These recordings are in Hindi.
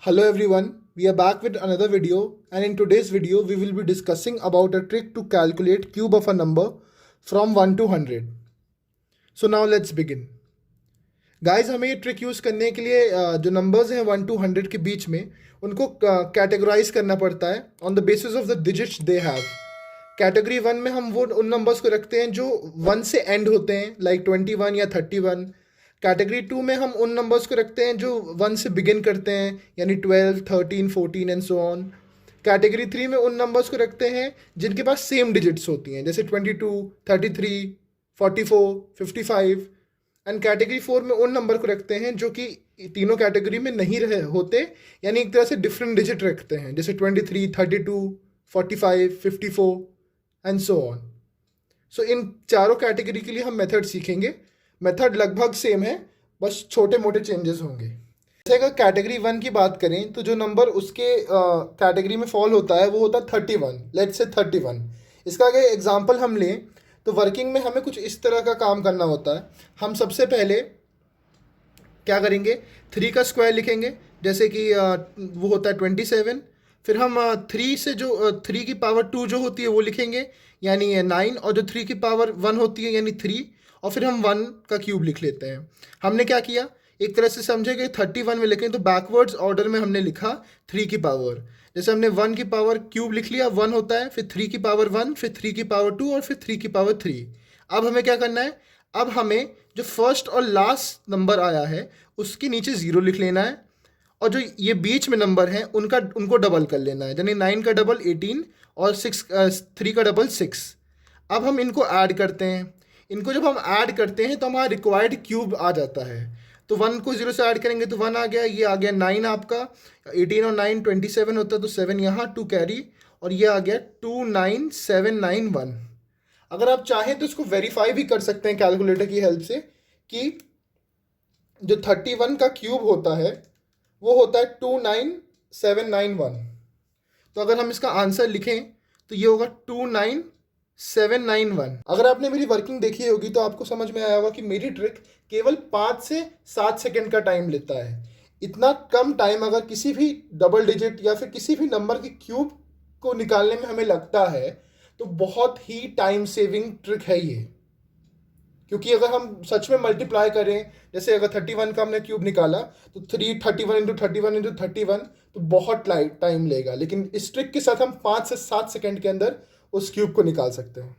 Hello everyone, we are back with another video, and in today's video we will be discussing about a trick to calculate cube of a number from 1 to 100. So now let's begin. Guys, हमें ये ट्रिक यूज़ करने के लिए जो नंबर्स हैं 1 to 100 के बीच में उनको कैटेगराइज करना पड़ता है on the basis of the digits they have. Category 1 में हम वो उन नंबर्स को रखते हैं जो 1 से एंड होते हैं, लाइक 21 या 31. कैटेगरी 2 में हम उन नंबर्स को रखते हैं जो 1 से बिगिन करते हैं, यानी 12, 13, 14 एंड सो ऑन. कैटेगरी 3 में उन नंबर्स को रखते हैं जिनके पास सेम डिजिट्स होती हैं, जैसे 22, 33, 44, 55. एंड कैटेगरी 4 में उन नंबर को रखते हैं जो कि तीनों कैटेगरी में नहीं रहे होते, यानी एक तरह से डिफरेंट डिजिट रखते हैं, जैसे 23, 32, 45, 54 एंड सो ऑन. सो इन चारों कैटेगरी के लिए हम मेथड सीखेंगे. मेथड लगभग सेम है, बस छोटे मोटे चेंजेस होंगे. जैसे अगर कैटेगरी 1 की बात करें तो जो नंबर उसके कैटेगरी में फॉल होता है वो होता है 31. Let's say 31. इसका अगर एग्जांपल हम लें तो वर्किंग में हमें कुछ इस तरह का काम करना होता है. हम सबसे पहले क्या करेंगे, 3 का स्क्वायर लिखेंगे, जैसे कि वो होता है 27. फिर हम 3 से जो 3 की पावर 2 जो होती है वो लिखेंगे, यानी 9, और जो 3 की पावर 1 होती है यानी 3, और फिर हम 1 का क्यूब लिख लेते हैं. हमने क्या किया, एक तरह से समझे कि 31 में लिखें तो बैकवर्ड्स ऑर्डर में हमने लिखा 3 की पावर. जैसे हमने 1 की पावर क्यूब लिख लिया, 1 होता है, फिर 3 की पावर 1, फिर 3 की पावर 2 और फिर 3 की पावर 3. अब हमें क्या करना है, अब हमें जो फर्स्ट और लास्ट नंबर आया है उसके नीचे 0 लिख लेना है, और जो ये बीच में नंबर हैं उनको डबल कर लेना है, यानी 9 का डबल 18 और 3 का डबल 6. अब हम इनको ऐड करते हैं. इनको जब हम ऐड करते हैं तो हमारा रिक्वायर्ड क्यूब आ जाता है. तो 1 को 0 से ऐड करेंगे तो 1 आ गया, ये आ गया 9 आपका, 18 और 9 27 होता है, तो 7 यहाँ, 2 कैरी, और ये आ गया 29791. अगर आप चाहें तो इसको वेरीफाई भी कर सकते हैं कैलकुलेटर की हेल्प से कि जो 31 का क्यूब होता है वो होता है 29791. तो अगर हम इसका आंसर लिखें तो ये होगा 29791. अगर आपने मेरी वर्किंग देखी होगी तो आपको समझ में आया होगा कि मेरी ट्रिक केवल 5 से 7 सेकंड का टाइम लेता है. इतना कम टाइम अगर किसी भी डबल डिजिट या फिर किसी भी नंबर के क्यूब को निकालने में हमें लगता है तो बहुत ही टाइम सेविंग ट्रिक है ये. क्योंकि अगर हम सच में मल्टीप्लाई करें, जैसे अगर 31 का हमने क्यूब निकाला तो 31 इंटू 31 इंटू 31, तो बहुत टाइम लेगा, लेकिन इस ट्रिक के साथ हम 5 से 7 सेकंड के अंदर उस क्यूब को निकाल सकते हैं.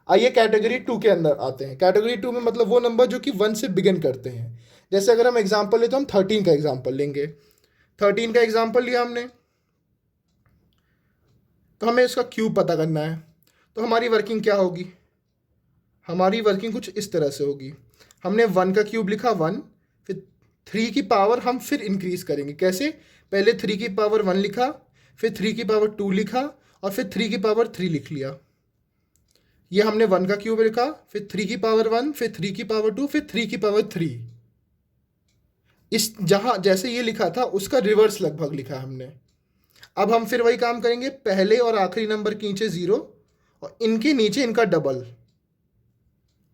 आइए कैटेगरी 2 के अंदर आते हैं. कैटेगरी 2 में मतलब वो नंबर जो कि 1 से बिगिन करते हैं. जैसे अगर हम एग्जांपल लें तो हम 13 का एग्जांपल लेंगे. 13 का एग्जांपल लिया हमने, तो हमें इसका क्यूब पता करना है. तो हमारी वर्किंग क्या होगी, हमारी वर्किंग कुछ इस तरह से होगी. हमने 1 का क्यूब लिखा 1, फिर 3 की पावर हम फिर इंक्रीज करेंगे. कैसे, पहले 3 की पावर 1 लिखा, फिर 3 की पावर 2 लिखा, और फिर 3 की पावर 3 लिख लिया. ये हमने 1 का क्यूब लिखा, फिर 3 की पावर 1, फिर 3 की पावर 2, फिर 3 की पावर 3. इस जहाँ जैसे ये लिखा था उसका रिवर्स लगभग लिखा हमने. अब हम फिर वही काम करेंगे, पहले और आखिरी नंबर के नीचे 0 और इनके नीचे इनका डबल,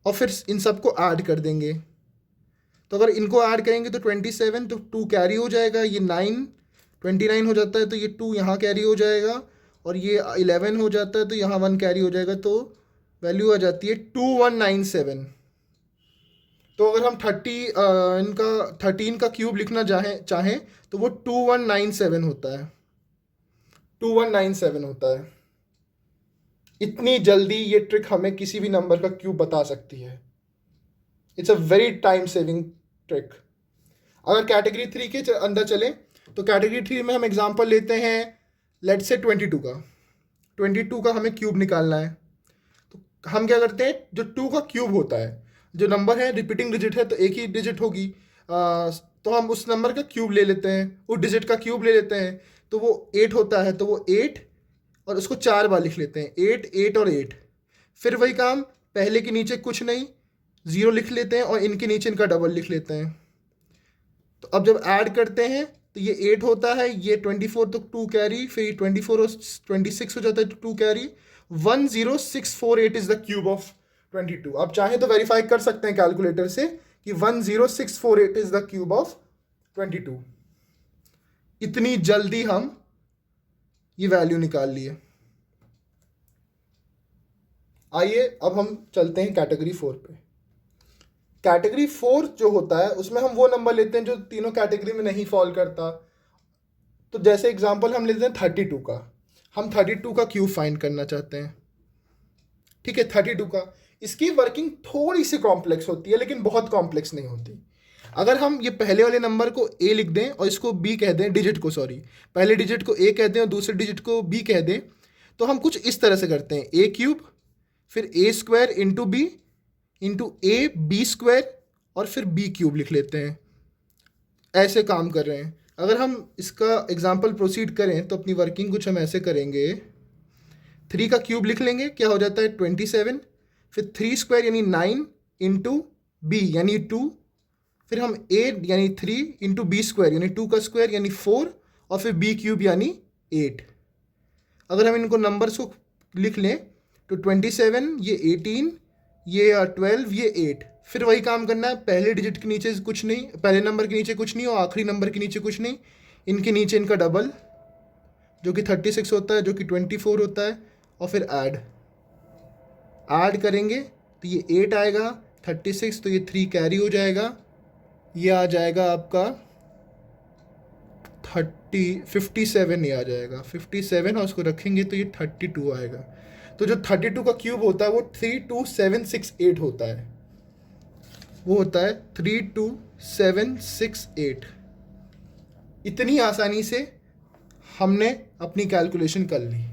और फिर इन सबको ऐड कर देंगे. तो अगर इनको ऐड करेंगे तो 27, तो 2 कैरी हो जाएगा, ये 9 29 हो जाता है, तो ये 2 यहाँ कैरी हो जाएगा, और ये 11 हो जाता है, तो यहाँ 1 कैरी हो जाएगा, तो वैल्यू आ जाती है 2197. तो अगर हम 13 का क्यूब लिखना चाहें तो वो 2197 होता है, 2197 होता है. इतनी जल्दी ये ट्रिक हमें किसी भी नंबर का क्यूब बता सकती है. It's a very time saving trick. अगर कैटेगरी 3 के अंदर चलें तो कैटेगरी 3 में हम एग्जांपल लेते हैं, लेट्स से 22 का. 22 का हमें क्यूब निकालना है. तो हम क्या करते हैं, जो 2 का क्यूब होता है, जो नंबर है रिपीटिंग डिजिट है तो एक ही डिजिट होगी, तो हम उस नंबर का क्यूब ले लेते हैं, उस डिजिट का क्यूब ले लेते हैं. तो वो 8 होता है, तो वो 8, और उसको 4 बार लिख लेते हैं, 8 8 और 8. फिर वही काम, पहले के नीचे कुछ नहीं, 0 लिख लेते हैं, और इनके नीचे इनका डबल लिख लेते हैं. तो अब जब ऐड करते हैं तो ये 8 होता है, ये 24, तो 2 कैरी, फिर 24 और 26 हो जाता है, तो 2 carry. 10648 is the cube of 22. आप चाहें तो वेरीफाई कर सकते हैं कैलकुलेटर से कि 10648 इज द क्यूब ऑफ 22. इतनी जल्दी हम ये वैल्यू निकाल लिए। आइए अब हम चलते हैं कैटेगरी 4 पे। कैटेगरी 4 जो होता है उसमें हम वो नंबर लेते हैं जो तीनों कैटेगरी में नहीं फॉल करता। तो जैसे एग्जांपल हम लेते हैं 32 का। हम 32 का क्यूब फाइंड करना चाहते हैं। ठीक है, 32 का। इसकी वर्किंग थोड़ी सी कॉम्प्लेक्स होती है लेकिन बहुत कॉम्प्लेक्स नहीं होती। अगर हम ये पहले वाले नंबर को ए लिख दें और इसको बी कह दें, डिजिट को, सॉरी, पहले डिजिट को ए कह दें और दूसरे डिजिट को बी कह दें, तो हम कुछ इस तरह से करते हैं, ए क्यूब फिर a square into b into a b square और फिर बी क्यूब लिख लेते हैं। ऐसे काम कर रहे हैं। अगर हम इसका एग्जाम्पल प्रोसीड करें तो अपनी वर्किंग कुछ हम ऐसे करेंगे। 3 का क्यूब लिख लेंगे, क्या हो जाता है 27, फिर 3 स्क्वायर यानी 9 इंटू बी यानी 2, फिर हम 8 यानी 3 इंटू बी स्क्वायर यानी 2 का स्क्वायर यानी 4 और फिर बी क्यूब यानी 8। अगर हम इनको नंबर्स को लिख लें तो 27 ये 18 ये 12 ये 8। फिर वही काम करना है, पहले डिजिट के नीचे कुछ नहीं, पहले नंबर के नीचे कुछ नहीं और आखिरी नंबर के नीचे कुछ नहीं, इनके नीचे इनका डबल जो कि 36 होता है, जो कि 24 होता है, और फिर ऐड करेंगे तो ये 8 आएगा, 36 तो ये 3 कैरी हो जाएगा, ये आ जाएगा आपका 57 ये आ जाएगा 57 और उसको रखेंगे तो ये 32 आएगा। तो जो 32 का क्यूब होता है वो 32768 होता है, वो होता है 32768। इतनी आसानी से हमने अपनी कैलकुलेशन कर ली।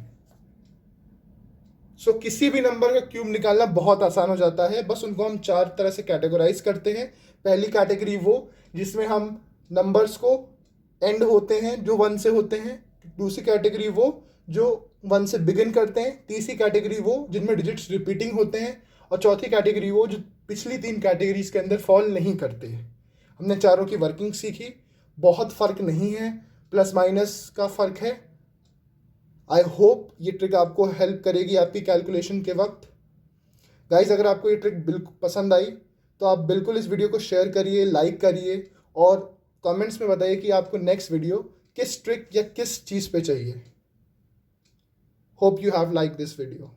सो किसी भी नंबर का क्यूब निकालना बहुत आसान हो जाता है। बस उनको हम 4 तरह से कैटेगराइज करते हैं। पहली कैटेगरी वो जिसमें हम नंबर्स को एंड होते हैं जो 1 से होते हैं। दूसरी कैटेगरी वो जो 1 से बिगिन करते हैं। तीसरी कैटेगरी वो जिनमें डिजिट्स रिपीटिंग होते हैं। और चौथी कैटेगरी वो जो पिछली 3 कैटेगरीज के अंदर फॉल नहीं करते। हमने चारों की वर्किंग सीखी। बहुत फ़र्क नहीं है, प्लस माइनस का फ़र्क है। आई होप ये ट्रिक आपको हेल्प करेगी आपकी कैलकुलेशन के वक्त। गाइज, अगर आपको ये ट्रिक बिल्कुल पसंद आई तो आप बिल्कुल इस वीडियो को शेयर करिए, लाइक करिए और कमेंट्स में बताइए कि आपको नेक्स्ट वीडियो किस ट्रिक या किस चीज़ पे चाहिए। Hope you have like this video.